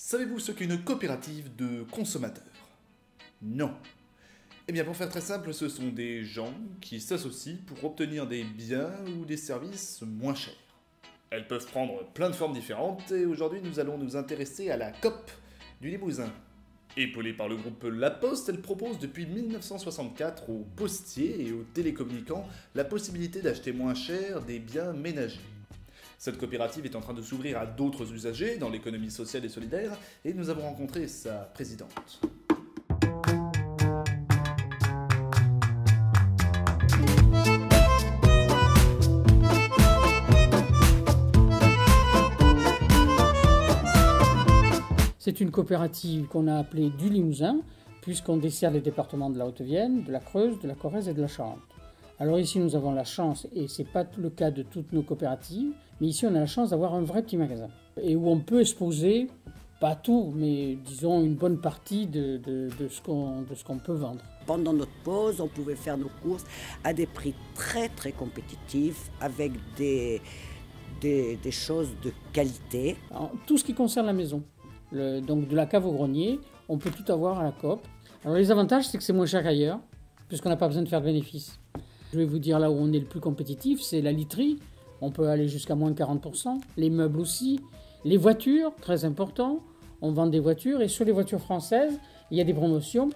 Savez-vous ce qu'est une coopérative de consommateurs? Non. Eh bien, pour faire très simple, ce sont des gens qui s'associent pour obtenir des biens ou des services moins chers. Elles peuvent prendre plein de formes différentes et aujourd'hui nous allons nous intéresser à la COP du Limousin. Épaulée par le groupe La Poste, elle propose depuis 1964 aux postiers et aux télécommunicants la possibilité d'acheter moins cher des biens ménagers. Cette coopérative est en train de s'ouvrir à d'autres usagers dans l'économie sociale et solidaire et nous avons rencontré sa présidente. C'est une coopérative qu'on a appelée du Limousin, puisqu'on dessert les départements de la Haute-Vienne, de la Creuse, de la Corrèze et de la Charente. Alors ici nous avons la chance, et ce n'est pas le cas de toutes nos coopératives, mais ici on a la chance d'avoir un vrai petit magasin. Et où on peut exposer, pas tout, mais disons une bonne partie de ce qu'on peut vendre. Pendant notre pause, on pouvait faire nos courses à des prix très très compétitifs, avec des choses de qualité. Alors, tout ce qui concerne la maison. Donc de la cave au grenier, on peut tout avoir à la coop. Alors les avantages, c'est que c'est moins cher qu'ailleurs, puisqu'on n'a pas besoin de faire de bénéfices. Je vais vous dire là où on est le plus compétitif, c'est la literie. On peut aller jusqu'à moins de 40%. Les meubles aussi. Les voitures, très important. On vend des voitures et sur les voitures françaises, il y a des promotions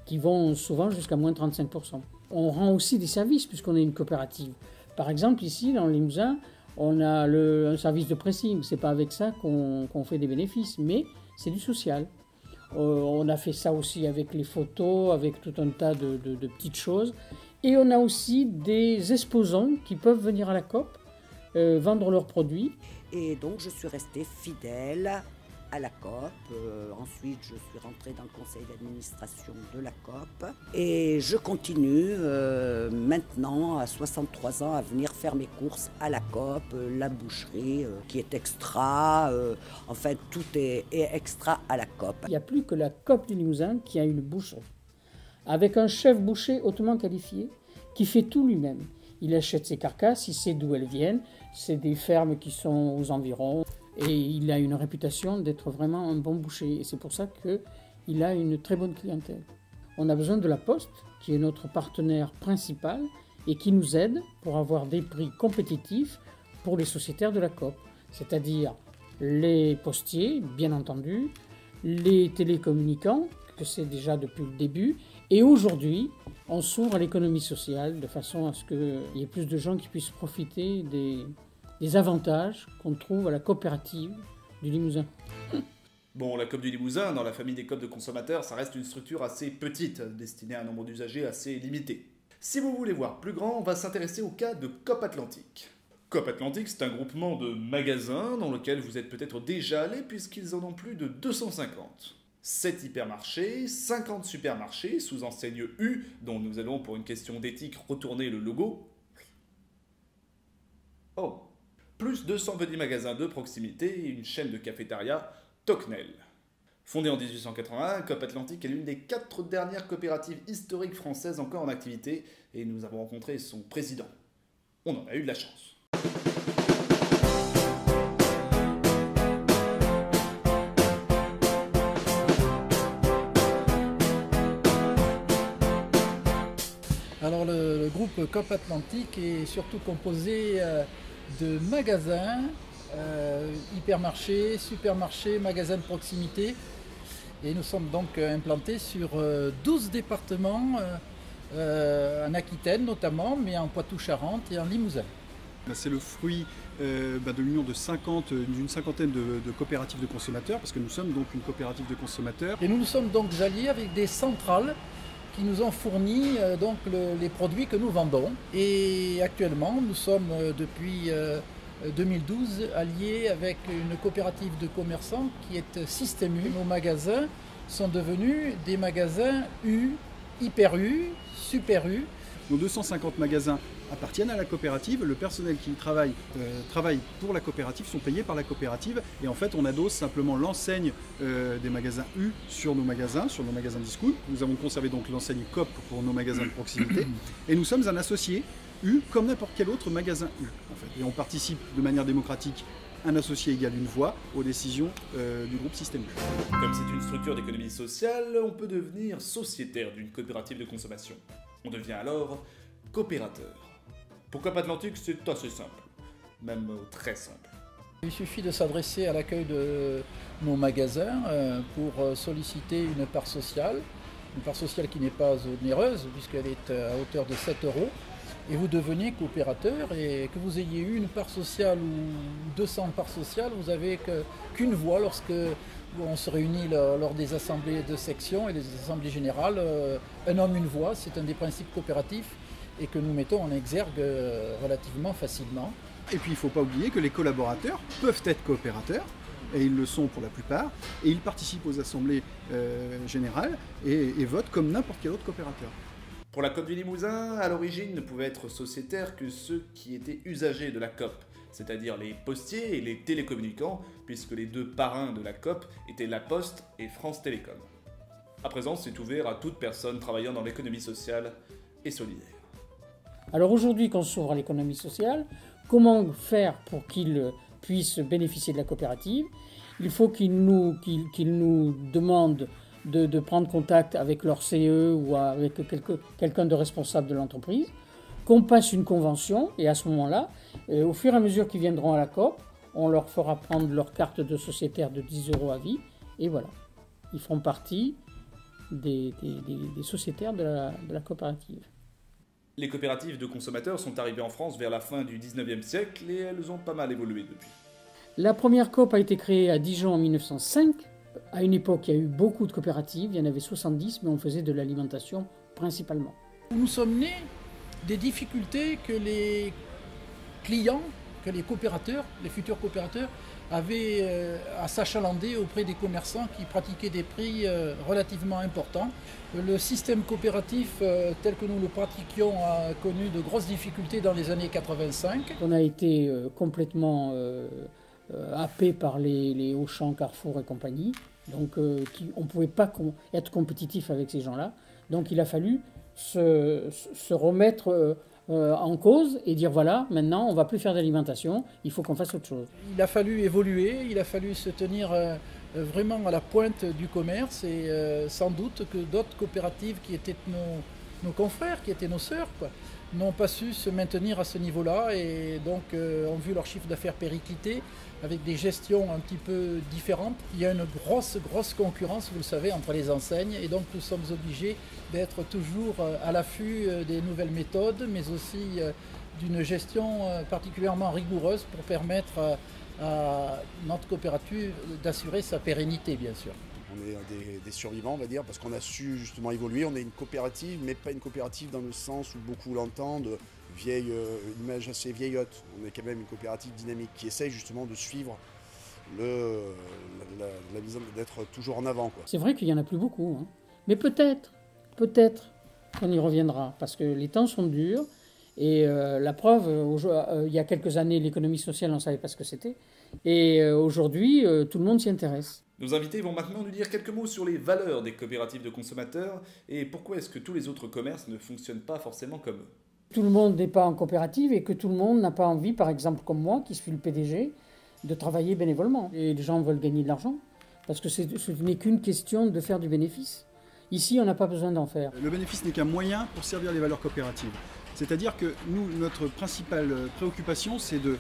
qui vont souvent jusqu'à moins de 35%. On rend aussi des services puisqu'on est une coopérative. Par exemple, ici, dans le Limousin, on a un service de pressing. C'est pas avec ça qu'on fait des bénéfices, mais c'est du social. On a fait ça aussi avec les photos, avec tout un tas de petites choses. Et on a aussi des exposants qui peuvent venir à la COP, vendre leurs produits. Et donc je suis restée fidèle à la COP. Ensuite, je suis rentrée dans le conseil d'administration de la COP. Et je continue maintenant, à 63 ans, à venir faire mes courses à la COP, la boucherie qui est extra. Enfin, tout est extra à la COP. Il n'y a plus que la COP du Limousin qui a une boucherie, avec un chef boucher hautement qualifié qui fait tout lui-même. Il achète ses carcasses, il sait d'où elles viennent. C'est des fermes qui sont aux environs. Et il a une réputation d'être vraiment un bon boucher. Et c'est pour ça qu'il a une très bonne clientèle. On a besoin de la Poste, qui est notre partenaire principal et qui nous aide pour avoir des prix compétitifs pour les sociétaires de la COP. C'est-à-dire les postiers, bien entendu, les télécommunicants, que c'est déjà depuis le début. Et aujourd'hui, on s'ouvre à l'économie sociale de façon à ce qu'il y ait plus de gens qui puissent profiter des avantages qu'on trouve à la coopérative du Limousin. Bon, la COP du Limousin, dans la famille des COP de consommateurs, ça reste une structure assez petite, destinée à un nombre d'usagers assez limité. Si vous voulez voir plus grand, on va s'intéresser au cas de COP Atlantique. COP Atlantique, c'est un groupement de magasins dans lequel vous êtes peut-être déjà allé puisqu'ils en ont plus de 250. 7 hypermarchés, 50 supermarchés sous enseigne U, dont nous allons pour une question d'éthique retourner le logo. Oh, plus 200 petits magasins de proximité et une chaîne de cafétéria, Tocquenel. Fondée en 1881, COP Atlantique est l'une des 4 dernières coopératives historiques françaises encore en activité et nous avons rencontré son président. On en a eu de la chance. Alors le groupe COP Atlantique est surtout composé de magasins, hypermarchés, supermarchés, magasins de proximité. Et nous sommes donc implantés sur 12 départements, en Aquitaine notamment, mais en Poitou-Charentes et en Limousin. C'est le fruit de l'union d'une cinquantaine de coopératives de consommateurs, parce que nous sommes donc une coopérative de consommateurs. Et nous nous sommes donc alliés avec des centrales qui nous ont fourni les produits que nous vendons. Et actuellement, nous sommes depuis 2012 alliés avec une coopérative de commerçants qui est Système U. Nos magasins sont devenus des magasins U, Hyper U, Super U. Nos 250 magasins appartiennent à la coopérative, le personnel qui travaille pour la coopérative sont payés par la coopérative et en fait on adosse simplement l'enseigne des magasins U sur nos magasins discount. Nous avons conservé donc l'enseigne COP pour nos magasins de proximité et nous sommes un associé U comme n'importe quel autre magasin U en fait. Et on participe de manière démocratique un associé égale une voix aux décisions du groupe Système U. Comme c'est une structure d'économie sociale, on peut devenir sociétaire d'une coopérative de consommation. On devient alors coopérateur. Pour Cap Atlantique, c'est assez simple, même très simple. Il suffit de s'adresser à l'accueil de nos magasins pour solliciter une part sociale qui n'est pas onéreuse puisqu'elle est à hauteur de 7 €. Et vous devenez coopérateur, et que vous ayez eu une part sociale ou 200 parts sociales, vous n'avez qu'une voix lorsque on se réunit lors des assemblées de section et des assemblées générales. Un homme, une voix, c'est un des principes coopératifs et que nous mettons en exergue relativement facilement. Et puis il ne faut pas oublier que les collaborateurs peuvent être coopérateurs, et ils le sont pour la plupart, et ils participent aux assemblées générales et votent comme n'importe quel autre coopérateur. Pour la COP du Limousin, à l'origine ne pouvaient être sociétaires que ceux qui étaient usagers de la COP, c'est-à-dire les postiers et les télécommunicants, puisque les deux parrains de la COP étaient La Poste et France Télécom. À présent, c'est ouvert à toute personne travaillant dans l'économie sociale et solidaire. Alors aujourd'hui, quand on s'ouvre à l'économie sociale, comment faire pour qu'ils puissent bénéficier de la coopérative? Il faut qu'ils nous demandent de prendre contact avec leur CE ou avec quelqu'un de responsable de l'entreprise, qu'on passe une convention, et à ce moment-là, au fur et à mesure qu'ils viendront à la COP, on leur fera prendre leur carte de sociétaire de 10 € à vie, et voilà. Ils feront partie des sociétaires de la coopérative. Les coopératives de consommateurs sont arrivées en France vers la fin du 19e siècle et elles ont pas mal évolué depuis. La première COP a été créée à Dijon en 1905. À une époque, il y a eu beaucoup de coopératives, il y en avait 70, mais on faisait de l'alimentation principalement. Nous sommes nés des difficultés que les clients, que les coopérateurs, les futurs coopérateurs, avaient à s'achalander auprès des commerçants qui pratiquaient des prix relativement importants. Le système coopératif tel que nous le pratiquions a connu de grosses difficultés dans les années 85. On a été complètement happé par les Auchan, Carrefour et compagnie. Donc on ne pouvait pas être compétitif avec ces gens-là. Donc il a fallu se remettre en cause et dire voilà, maintenant on ne va plus faire d'alimentation, il faut qu'on fasse autre chose. Il a fallu évoluer, il a fallu se tenir vraiment à la pointe du commerce, et sans doute que d'autres coopératives qui étaient nos confrères, qui étaient nos sœurs, n'ont pas su se maintenir à ce niveau-là, et donc ont vu leur chiffre d'affaires péricliter avec des gestions un petit peu différentes. Il y a une grosse concurrence, vous le savez, entre les enseignes, et donc nous sommes obligés d'être toujours à l'affût des nouvelles méthodes, mais aussi d'une gestion particulièrement rigoureuse pour permettre à notre coopérative d'assurer sa pérennité, bien sûr. On est des survivants, on va dire, parce qu'on a su justement évoluer. On est une coopérative, mais pas une coopérative dans le sens où beaucoup l'entendent, une image assez vieillotte. On est quand même une coopérative dynamique qui essaye justement de suivre la mise d'être toujours en avant. C'est vrai qu'il n'y en a plus beaucoup, hein. Mais peut-être qu'on y reviendra, parce que les temps sont durs. Et la preuve, il y a quelques années, l'économie sociale, on ne savait pas ce que c'était. Et aujourd'hui, tout le monde s'y intéresse. Nos invités vont maintenant nous dire quelques mots sur les valeurs des coopératives de consommateurs et pourquoi est-ce que tous les autres commerces ne fonctionnent pas forcément comme eux. Tout le monde n'est pas en coopérative et que tout le monde n'a pas envie, par exemple comme moi, qui suis le PDG, de travailler bénévolement. Et les gens veulent gagner de l'argent, parce que ce n'est qu'une question de faire du bénéfice. Ici, on n'a pas besoin d'en faire. Le bénéfice n'est qu'un moyen pour servir les valeurs coopératives. C'est-à-dire que nous, notre principale préoccupation, c'est de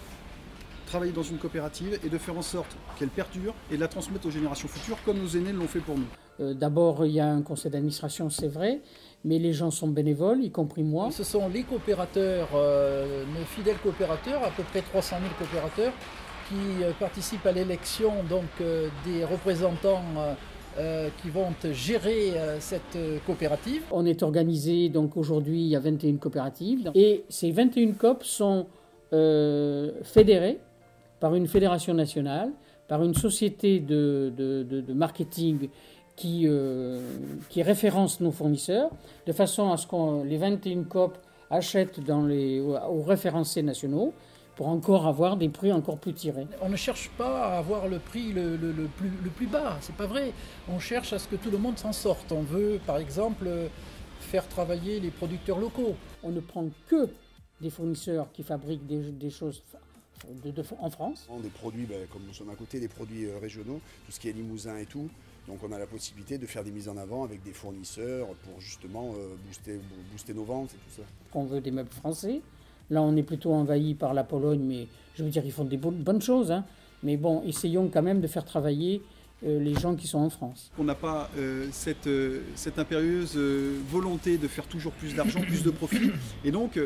travailler dans une coopérative et de faire en sorte qu'elle perdure et de la transmettre aux générations futures comme nos aînés l'ont fait pour nous. D'abord, il y a un conseil d'administration, c'est vrai, mais les gens sont bénévoles, y compris moi. Ce sont les coopérateurs, nos fidèles coopérateurs, à peu près 300 000 coopérateurs, qui participent à l'élection des représentants qui vont gérer cette coopérative. On est organisé, donc aujourd'hui il y a 21 coopératives, et ces 21 coop sont fédérées par une fédération nationale, par une société de marketing qui référence nos fournisseurs, de façon à ce que les 21 coop achètent aux référencés nationaux, pour encore avoir des prix encore plus tirés. On ne cherche pas à avoir le prix le plus bas, c'est pas vrai. On cherche à ce que tout le monde s'en sorte. On veut, par exemple, faire travailler les producteurs locaux. On ne prend que des fournisseurs qui fabriquent des choses en France. Des produits, comme nous sommes à côté, des produits régionaux, tout ce qui est Limousin et tout. Donc on a la possibilité de faire des mises en avant avec des fournisseurs pour justement booster nos ventes et tout ça. On veut des meubles français. Là, on est plutôt envahi par la Pologne, mais je veux dire, ils font des bonnes choses. Hein. Mais bon, essayons quand même de faire travailler les gens qui sont en France. On n'a pas cette impérieuse volonté de faire toujours plus d'argent, plus de profit. Et donc,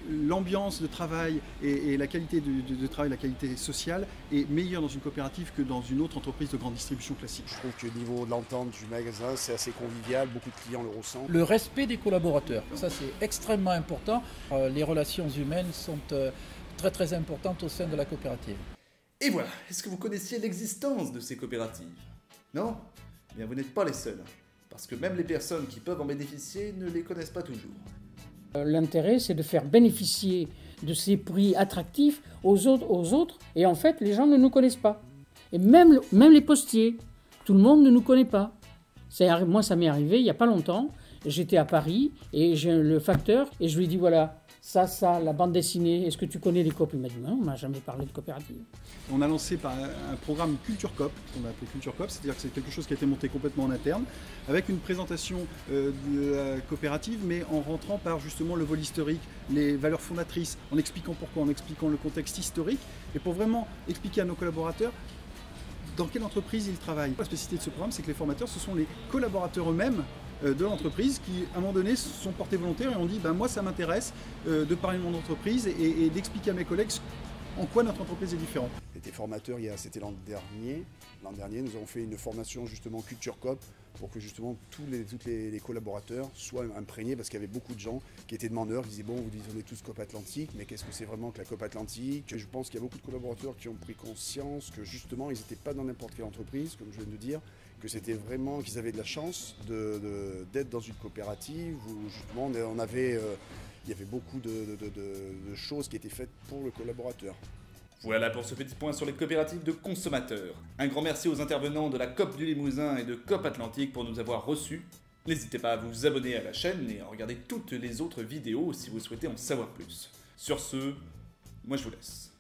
l'ambiance de travail et la qualité de travail, la qualité sociale est meilleure dans une coopérative que dans une autre entreprise de grande distribution classique. Je trouve que au niveau de l'entente du magasin, c'est assez convivial, beaucoup de clients le ressentent. Le respect des collaborateurs, ça c'est extrêmement important. Les relations humaines sont très très importantes au sein de la coopérative. Et voilà, est-ce que vous connaissiez l'existence de ces coopératives? Non? Eh bien, vous n'êtes pas les seuls, parce que même les personnes qui peuvent en bénéficier ne les connaissent pas toujours. L'intérêt, c'est de faire bénéficier de ces prix attractifs aux autres, et en fait, les gens ne nous connaissent pas. Et même les postiers, tout le monde ne nous connaît pas. Moi, ça m'est arrivé il n'y a pas longtemps, j'étais à Paris, et j'ai le facteur, et je lui dis, voilà, ça, la bande dessinée, est-ce que tu connais les coop? Il m'a dit, non, on m'a jamais parlé de coopérative. On a lancé par un programme Culture Coop, qu'on a appelé Culture Coop, c'est-à-dire que c'est quelque chose qui a été monté complètement en interne, avec une présentation de la coopérative, mais en rentrant par justement le vol historique, les valeurs fondatrices, en expliquant pourquoi, en expliquant le contexte historique, et pour vraiment expliquer à nos collaborateurs dans quelle entreprise ils travaillent. La spécificité de ce programme, c'est que les formateurs, ce sont les collaborateurs eux-mêmes de l'entreprise qui, à un moment donné, se sont portés volontaires et ont dit moi ça m'intéresse de parler de mon entreprise et d'expliquer à mes collègues en quoi notre entreprise est différente. J'étais formateur, c'était l'an dernier. L'an dernier, nous avons fait une formation justement Culture Coop pour que justement tous les collaborateurs soient imprégnés, parce qu'il y avait beaucoup de gens qui étaient demandeurs, qui disaient bon, vous dites on est tous Coop Atlantique, mais qu'est-ce que c'est vraiment que la Coop Atlantique? Je pense qu'il y a beaucoup de collaborateurs qui ont pris conscience que justement ils n'étaient pas dans n'importe quelle entreprise, comme je viens de dire, que c'était vraiment qu'ils avaient de la chance d'être dans une coopérative où justement il y avait beaucoup de choses qui étaient faites pour le collaborateur. Voilà pour ce petit point sur les coopératives de consommateurs. Un grand merci aux intervenants de la Coop du Limousin et de Coop Atlantique pour nous avoir reçus. N'hésitez pas à vous abonner à la chaîne et à regarder toutes les autres vidéos si vous souhaitez en savoir plus. Sur ce, moi je vous laisse.